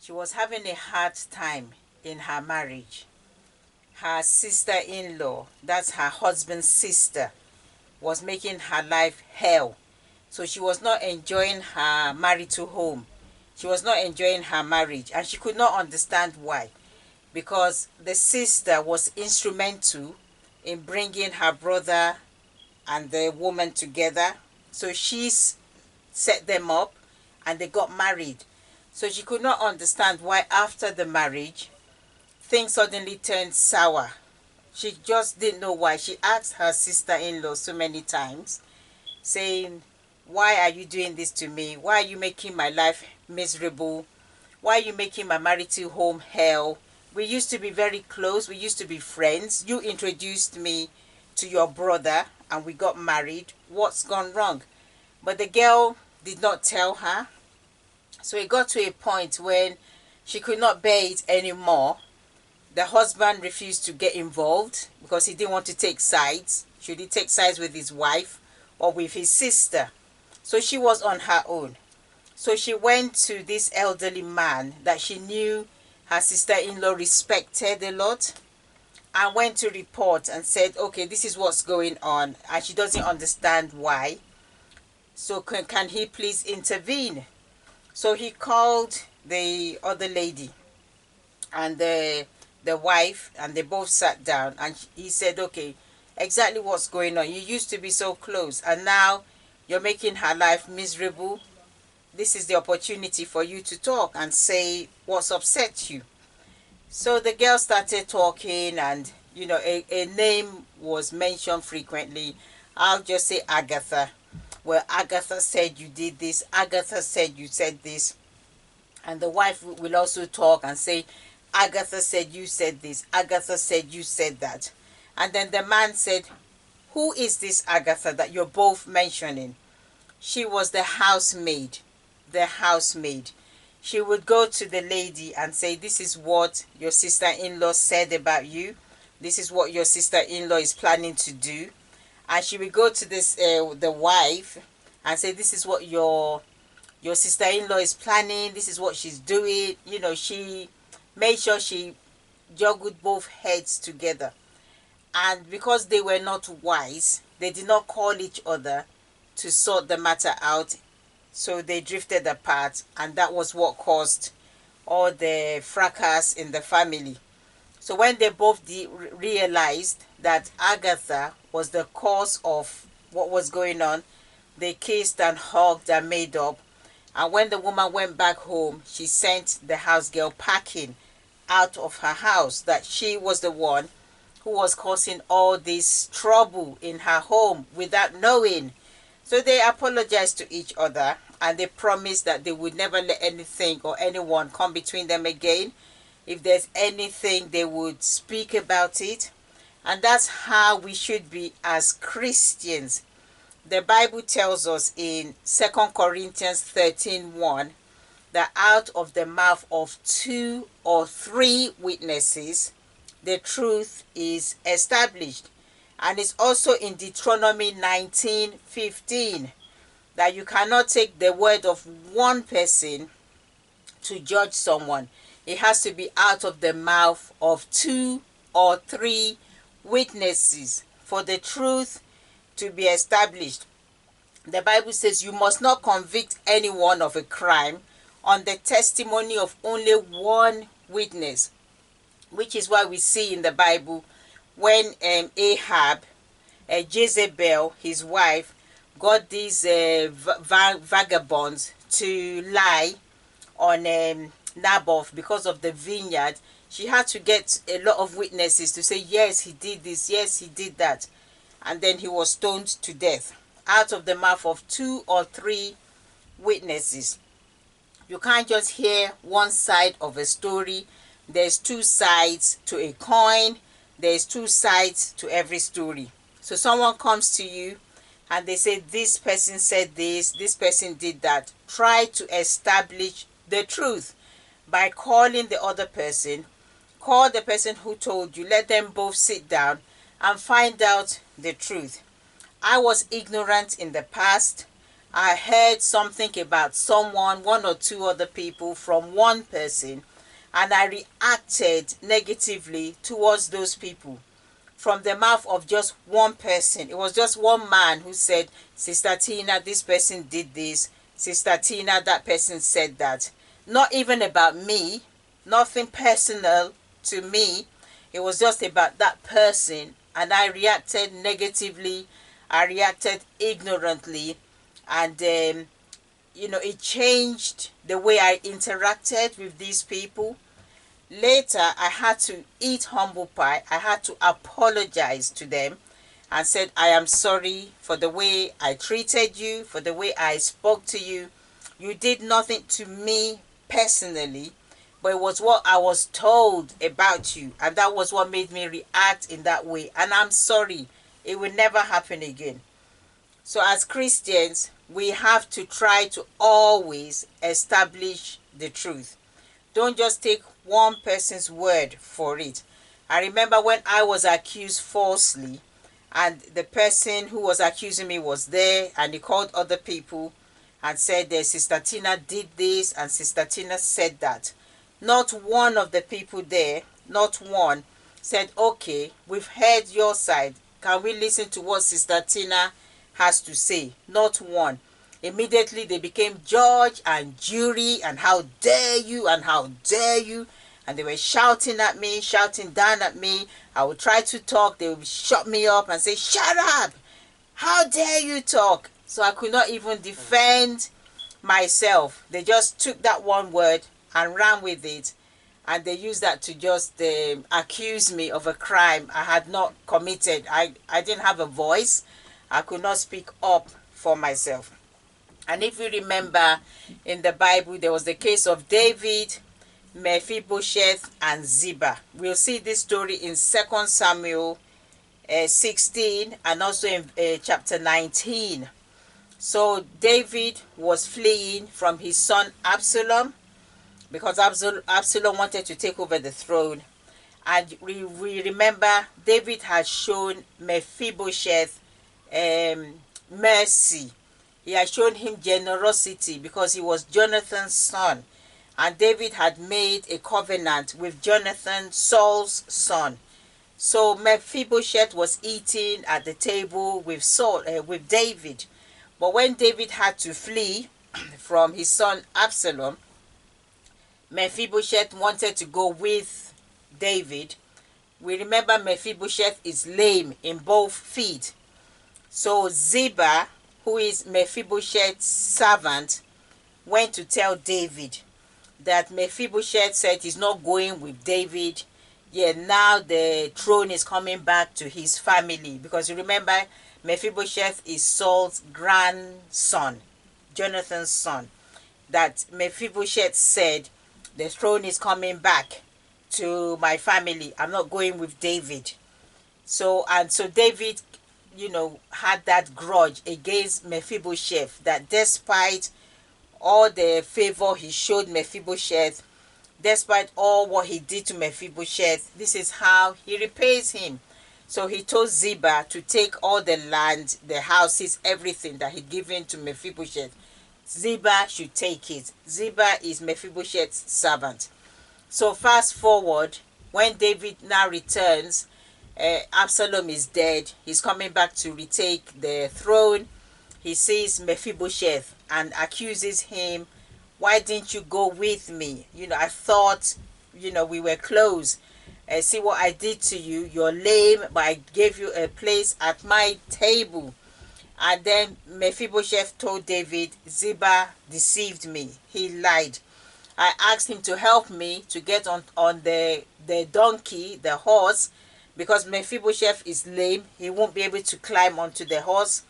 She was having a hard time in her marriage. Her sister-in-law, that's her husband's sister, was making her life hell. So she was not enjoying her marital home. She was not enjoying her marriage, and she could not understand why. Because the sister was instrumental in bringing her brother and the woman together. So she's set them up and they got married. So she could not understand why after the marriage things suddenly turned sour. She just didn't know why. She asked her sister-in-law so many times, saying, why are you doing this to me? Why are you making my life miserable? Why are you making my marital home hell? We used to be very close. We used to be friends. You introduced me to your brother and we got married. What's gone wrong? But the girl did not tell her. So it got to a point when she could not bear it anymore. The husband refused to get involved because he didn't want to take sides. Should he take sides with his wife or with his sister? So she was on her own. So she went to this elderly man that she knew her sister-in-law respected a lot, and went to report and said, okay, this is what's going on and she doesn't understand why. So can he please intervene? So he called the other lady and the wife, and they both sat down, and he said, okay, exactly what's going on. You used to be so close and now you're making her life miserable. This is the opportunity for you to talk and say what's upset you. So the girl started talking, and a name was mentioned frequently. I'll just say Agatha. Well, Agatha said you did this, Agatha said you said this. And the wife will also talk and say, Agatha said you said this, Agatha said you said that. And then the man said, who is this Agatha that you're both mentioning? She was the housemaid. The housemaid. She would go to the lady and say, this is what your sister-in-law said about you. This is what your sister-in-law is planning to do. And she would go to this the wife and say, this is what your sister-in-law is planning. This is what she's doing. She made sure she juggled both heads together. And because they were not wise, they did not call each other to sort the matter out. So they drifted apart, and that was what caused all the fracas in the family. So when they both realized that Agatha was the cause of what was going on, they kissed and hugged and made up. And when the woman went back home, she sent the house girl packing out of her house, that she was the one who was causing all this trouble in her home without knowing. So they apologized to each other, and they promised that they would never let anything or anyone come between them again. If there's anything, they would speak about it. And that's how we should be as Christians. The Bible tells us in 2 Corinthians 13:1 that out of the mouth of 2 or 3 witnesses, the truth is established. And it's also in Deuteronomy 19:15 that you cannot take the word of one person to judge someone. It has to be out of the mouth of 2 or 3 witnesses for the truth to be established. The Bible says you must not convict anyone of a crime on the testimony of only one witness, which is why we see in the Bible when Ahab, Jezebel, his wife, got these vagabonds to lie on Naboth because of the vineyard. She had to get a lot of witnesses to say, yes, he did this, yes, he did that. And then he was stoned to death out of the mouth of 2 or 3 witnesses. You can't just hear one side of a story. There's 2 sides to a coin. There's 2 sides to every story. So someone comes to you and they say, this person said this person did that. Try to establish the truth by calling the other person. Call the person who told you. Let them both sit down and find out the truth. I was ignorant in the past. I heard something about someone, one or two other people from one person, and I reacted negatively towards those people from the mouth of just one person. It was just one man who said, Sister Tina, this person did this. Sister Tina, that person said that. Not even about me, nothing personal to me. It was just about that person, and I reacted negatively. I reacted ignorantly, and it changed the way I interacted with these people. Later, I had to eat humble pie. I had to apologize to them and said, I am sorry for the way I treated you, for the way I spoke to you. You did nothing to me personally, but it was what I was told about you, and that was what made me react in that way. And I'm sorry. It will never happen again. So as Christians, we have to try to always establish the truth. Don't just take one person's word for it. I remember when I was accused falsely, and the person who was accusing me was there, and he called other people and said that Sister Tina did this and Sister Tina said that. Not one of the people there, not one, said, okay, we've heard your side. Can we listen to what Sister Tina has to say? Not one. Immediately they became judge and jury, and how dare you, and how dare you. And they were shouting at me, shouting down at me. I would try to talk. They would shut me up and say, shut up. How dare you talk? So I could not even defend myself. They just took that one word and ran with it. And they used that to just accuse me of a crime I had not committed. I didn't have a voice. I could not speak up for myself. And if you remember, in the Bible, there was the case of David, Mephibosheth, and Ziba. We'll see this story in 2 Samuel 16 and also in chapter 19. So David was fleeing from his son Absalom, because Absalom wanted to take over the throne. And we remember David had shown Mephibosheth mercy. He had shown him generosity because he was Jonathan's son. And David had made a covenant with Jonathan, Saul's son. So Mephibosheth was eating at the table with with David. But when David had to flee from his son Absalom, Mephibosheth wanted to go with David. We remember Mephibosheth is lame in both feet. So Ziba, who is Mephibosheth's servant, went to tell David that Mephibosheth said he's not going with David. Yeah, now the throne is coming back to his family. Because you remember, Mephibosheth is Saul's grandson, Jonathan's son. That Mephibosheth said, the throne is coming back to my family. I'm not going with David. So David, had that grudge against Mephibosheth, that despite all the favor he showed Mephibosheth, despite all what he did to Mephibosheth, this is how he repays him. So he told Ziba to take all the land, the houses, everything that he'd given to Mephibosheth. Ziba should take it. Ziba is Mephibosheth's servant. So fast forward, when David now returns, Absalom is dead. He's coming back to retake the throne. He sees Mephibosheth and accuses him. Why didn't you go with me? I thought, we were close. See what I did to you. You're lame, but I gave you a place at my table. And then Mephibosheth told David, Ziba deceived me. He lied. I asked him to help me to get on the donkey, the horse, because Mephibosheth is lame. He won't be able to climb onto the horse.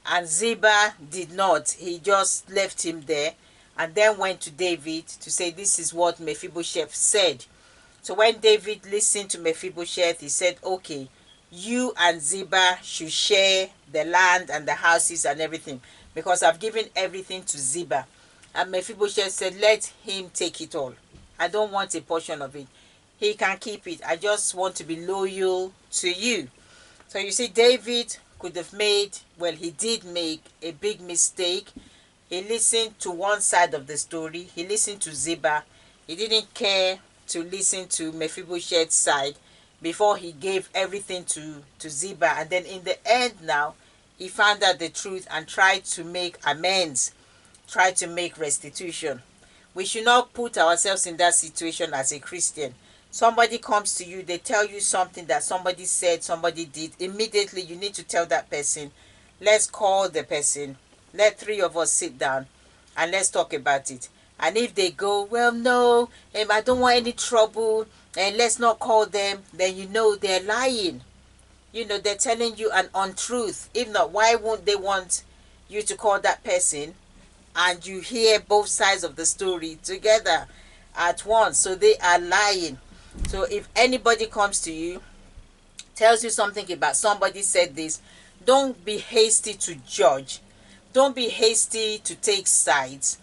And Ziba did not. He just left him there and then went to David to say, this is what Mephibosheth said. So when David listened to Mephibosheth, he said, okay, you and Ziba should share the land and the houses and everything, because I've given everything to Ziba. And Mephibosheth said, let him take it all. I don't want a portion of it. He can keep it. I just want to be loyal to you. So you see, David could have made, well, he did make a big mistake. He listened to one side of the story. He listened to Ziba. He didn't care to listen to Mephibosheth's side before he gave everything to Ziba. And then in the end now, he found out the truth and tried to make amends, tried to make restitution. We should not put ourselves in that situation as a Christian. Somebody comes to you, they tell you something that somebody said, somebody did. Immediately, you need to tell that person, let's call the person. Let three of us sit down and let's talk about it. And if they go, well, no, I don't want any trouble, and let's not call them, then you know they're lying. You know, they're telling you an untruth. If not, why won't they want you to call that person and you hear both sides of the story together at once? So they are lying. So if anybody comes to you, tells you something about somebody said this, don't be hasty to judge. Don't be hasty to take sides.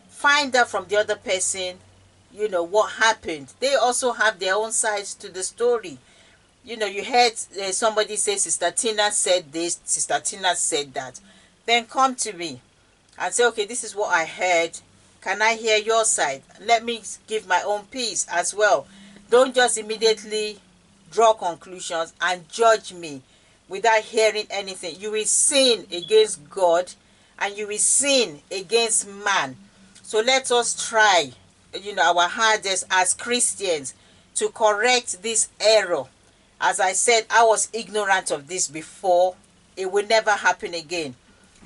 Find out from the other person, you know, what happened. They also have their own sides to the story. You know, you heard somebody say, Sister Tina said this, Sister Tina said that. Then come to me and say, okay, this is what I heard. Can I hear your side? Let me give my own piece as well. Don't just immediately draw conclusions and judge me without hearing anything. You will sin against God and you will sin against man. So let us try, you know, our hardest as Christians to correct this error. As I said, I was ignorant of this before. It will never happen again.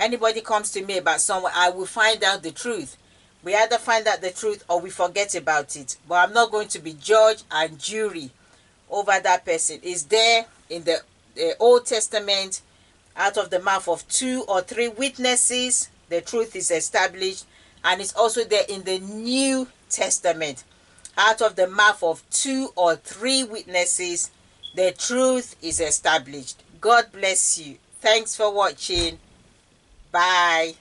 Anybody comes to me about someone, I will find out the truth. We either find out the truth or we forget about it. But I'm not going to be judge and jury over that person. It's there in the Old Testament. Out of the mouth of 2 or 3 witnesses, the truth is established. And it's also there in the New Testament. Out of the mouth of 2 or 3 witnesses, the truth is established. God bless you. Thanks for watching. Bye.